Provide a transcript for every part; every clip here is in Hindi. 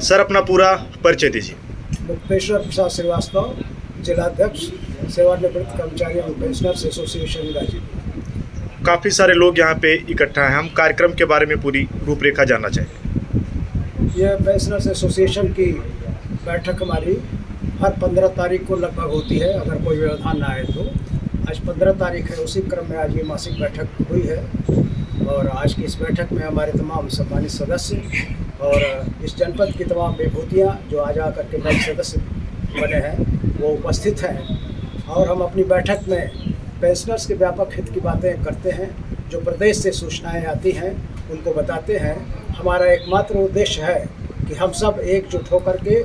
सर, अपना पूरा परिचय दीजिए। मुक्तेश्वर प्रसाद श्रीवास्तव, जिलाध्यक्ष सेवानिवृत्त कर्मचारी एवं पेंशनर्स एसोसिएशन गाजीपुर। काफ़ी सारे लोग यहाँ पे इकट्ठा हैं, हम कार्यक्रम के बारे में पूरी रूपरेखा जानना चाहेंगे। यह पेंशनर्स एसोसिएशन की बैठक हमारी हर 15 तारीख को लगभग होती है, अगर कोई व्यवधान ना आए तो। आज 15 तारीख है, उसी क्रम में आज ये मासिक बैठक हुई है और आज की इस बैठक में हमारे तमाम सम्मानित सदस्य और इस जनपद की तमाम विभूतियाँ जो आज आकर के नए सदस्य बने हैं वो उपस्थित हैं और हम अपनी बैठक में पेंशनर्स के व्यापक हित की बातें करते हैं। जो प्रदेश से सूचनाएं आती हैं उनको बताते हैं। हमारा एकमात्र उद्देश्य है कि हम सब एकजुट होकर के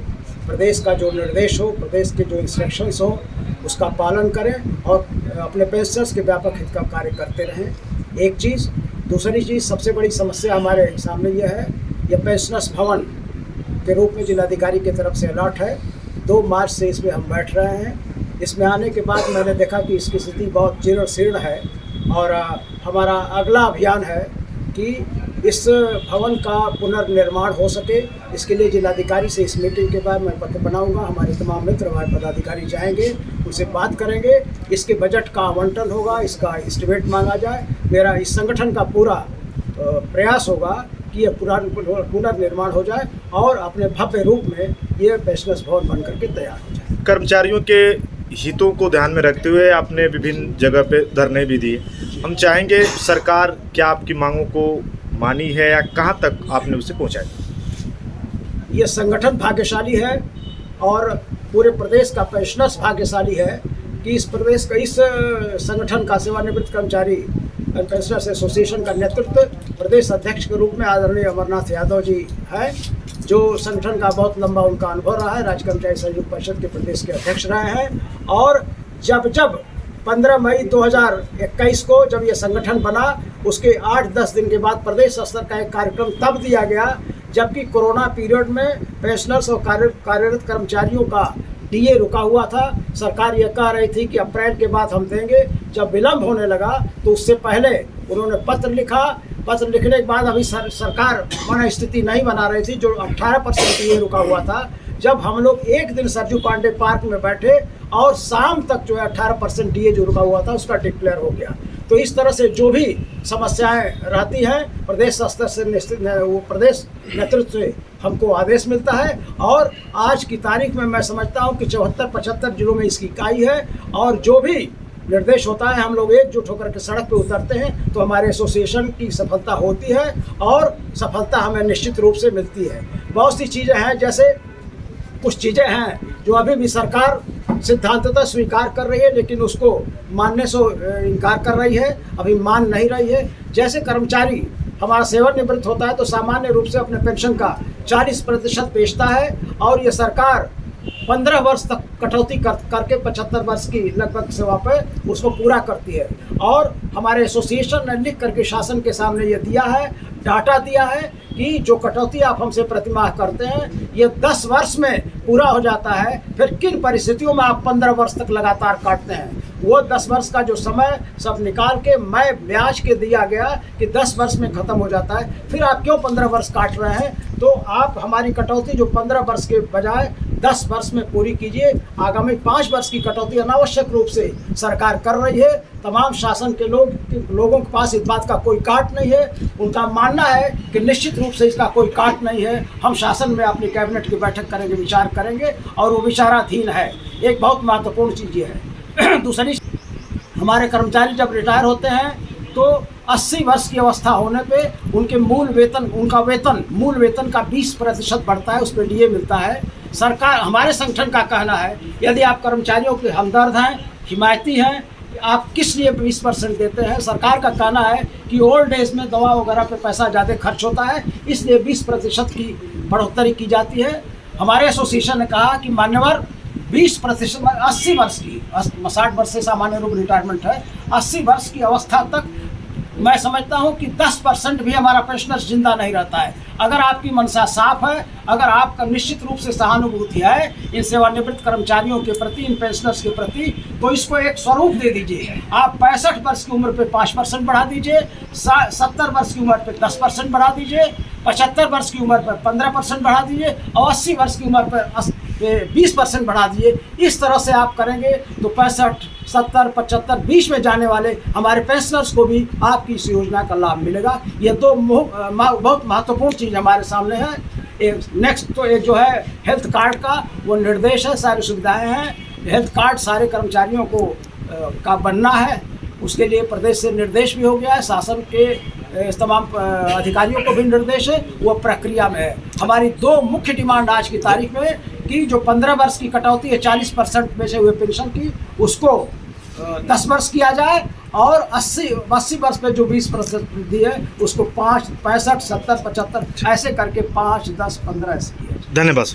प्रदेश का जो निर्देश हो, प्रदेश के जो इंस्ट्रक्शंस हो, उसका पालन करें और अपने पेंशनर्स के व्यापक हित का कार्य करते रहें। एक चीज़। दूसरी चीज़, सबसे बड़ी समस्या हमारे सामने यह है, यह पेंशनर्स भवन के रूप में जिलाधिकारी की तरफ से अलॉट है। 2 मार्च से इसमें हम बैठ रहे हैं। इसमें आने के बाद मैंने देखा कि इसकी स्थिति बहुत जीर्ण शीर्ण है और हमारा अगला अभियान है कि इस भवन का पुनर्निर्माण हो सके। इसके लिए जिलाधिकारी से इस मीटिंग के बाद मैं पत्र बनाऊंगा। हमारे तमाम मित्र, हमारे पदाधिकारी जाएंगे, उनसे बात करेंगे। इसके बजट का आवंटन होगा, इसका एस्टिमेट मांगा जाए। मेरा इस संगठन का पूरा प्रयास होगा कि यह पुनर्निर्माण हो जाए और अपने भव्य रूप में ये पेंशनर्स भवन बन करके तैयार हो जाए। कर्मचारियों के हितों को ध्यान में रखते हुए आपने विभिन्न जगह पे धरने भी दिए। हम चाहेंगे सरकार क्या आपकी मांगों को मानी है या कहाँ तक आपने उसे पहुँचाया? ये संगठन भाग्यशाली है और पूरे प्रदेश का पेंशनर्स भाग्यशाली है कि इस प्रदेश का, इस संगठन का सेवानिवृत्त कर्मचारी पेंशनर्स एसोसिएशन का नेतृत्व प्रदेश अध्यक्ष के रूप में आदरणीय अमरनाथ यादव जी हैं, जो संगठन का बहुत लंबा उनका अनुभव रहा है। राज्य कर्मचारी संयुक्त परिषद के प्रदेश के अध्यक्ष रहे हैं और जब 15 मई 2021 को जब ये संगठन बना, उसके 8-10 दिन के बाद प्रदेश स्तर का एक कार्यक्रम तब दिया गया, जबकि कोरोना पीरियड में पेंशनर्स और कार्यरत कर्मचारियों का डीए रुका हुआ था। सरकार ये कह रही थी कि अप्रैल के बाद हम देंगे। जब विलम्ब होने लगा तो उससे पहले उन्होंने पत्र लिखा। पत्र लिखने के बाद अभी सरकार मन स्थिति नहीं बना रही थी, जो 18% डीए रुका हुआ था। जब हम लोग एक दिन सरजू पांडे पार्क में बैठे और शाम तक जो है 18% डीए जो रुका हुआ था उसका डिक्लेयर हो गया। तो इस तरह से जो भी समस्याएं रहती हैं प्रदेश स्तर से वो प्रदेश नेतृत्व से हमको आदेश मिलता है और आज की तारीख में मैं समझता हूं कि 74-75 जिलों में इसकी इकाई है और जो भी निर्देश होता है हम लोग एकजुट होकर के सड़क पे उतरते हैं तो हमारे एसोसिएशन की सफलता होती है और सफलता हमें निश्चित रूप से मिलती है। बहुत सी चीज़ें हैं, जैसे कुछ चीज़ें हैं जो अभी भी सरकार सिद्धांततः स्वीकार कर रही है लेकिन उसको मानने से इनकार कर रही है, अभी मान नहीं रही है। जैसे कर्मचारी हमारा सेवानिवृत्त होता है तो सामान्य रूप से अपने पेंशन का 40% बेचता है और ये सरकार 15 वर्ष तक कटौती करके 75 वर्ष की लगभग सेवा पे उसको पूरा करती है। और हमारे एसोसिएशन ने लिख करके शासन के सामने ये दिया है, डाटा दिया है कि जो कटौती आप हमसे प्रतिमाह करते हैं ये 10 वर्ष में पूरा हो जाता है। फिर किन परिस्थितियों में आप 15 वर्ष तक लगातार काटते हैं, वो 10 वर्ष का जो समय सब निकाल के मैं ब्याज के दिया गया कि 10 वर्ष में ख़त्म हो जाता है। फिर आप क्यों 15 वर्ष काट रहे हैं? तो आप हमारी कटौती जो 15 वर्ष के बजाय 10 वर्ष में पूरी कीजिए। आगामी 5 वर्ष की कटौती अनावश्यक रूप से सरकार कर रही है। तमाम शासन के लोगों के पास इस बात का कोई काट नहीं है। उनका मानना है कि निश्चित रूप से इसका कोई काट नहीं है। हम शासन में अपनी कैबिनेट की बैठक करेंगे, विचार करेंगे और वो विचाराधीन है। एक बहुत महत्वपूर्ण चीज़ ये है। दूसरी, हमारे कर्मचारी जब रिटायर होते हैं तो 80 वर्ष की अवस्था होने पे उनके मूल वेतन का 20% बढ़ता है, उस पर डीए मिलता है। सरकार, हमारे संगठन का कहना है यदि आप कर्मचारियों के हमदर्द हैं, हिमायती हैं, आप किस लिए 20% देते हैं? सरकार का कहना है कि ओल्ड एज में दवा वगैरह पे पैसा ज़्यादा खर्च होता है, इसलिए 20% की बढ़ोतरी की जाती है। हमारे एसोसिएशन ने कहा कि मान्यवर 20% 80 वर्ष की, 60 वर्ष से सामान्य रूप रिटायरमेंट है, 80 वर्ष की अवस्था तक मैं समझता हूं कि 10% भी हमारा पेंशनर्स जिंदा नहीं रहता है। अगर आपकी मनसा साफ है, अगर आपका निश्चित रूप से सहानुभूति है इन सेवानिवृत्त कर्मचारियों के प्रति, इन पेंशनर्स के प्रति, तो इसको एक स्वरूप दे दीजिए। आप 65 वर्ष की उम्र पे 5% बढ़ा दीजिए, 70 वर्ष की उम्र पे 10% बढ़ा दीजिए, 75 वर्ष की उम्र पर 15% बढ़ा दीजिए और 80 वर्ष की उम्र पर 20% बढ़ा दिए। इस तरह से आप करेंगे तो 65, 70, 75, 20 में जाने वाले हमारे पेंशनर्स को भी आपकी इस योजना का लाभ मिलेगा। ये दो बहुत महत्वपूर्ण चीज़ हमारे सामने है। नेक्स्ट तो एक जो है हेल्थ कार्ड का वो निर्देश है, सारी सुविधाएं हैं। हेल्थ कार्ड सारे कर्मचारियों को का बनना है, उसके लिए प्रदेश से निर्देश भी हो गया है, शासन के तमाम अधिकारियों को भी निर्देश है, वो प्रक्रिया में है। हमारी दो मुख्य डिमांड आज की तारीख में कि जो 15 वर्ष की कटौती है 40% में से हुए पेंशन की, उसको 10 वर्ष किया जाए और 80 वर्ष पे जो 20% वृद्धि है उसको 5, 65, 70, 75 ऐसे करके 5, 10, 15 ऐसे किया जाए। धन्यवाद।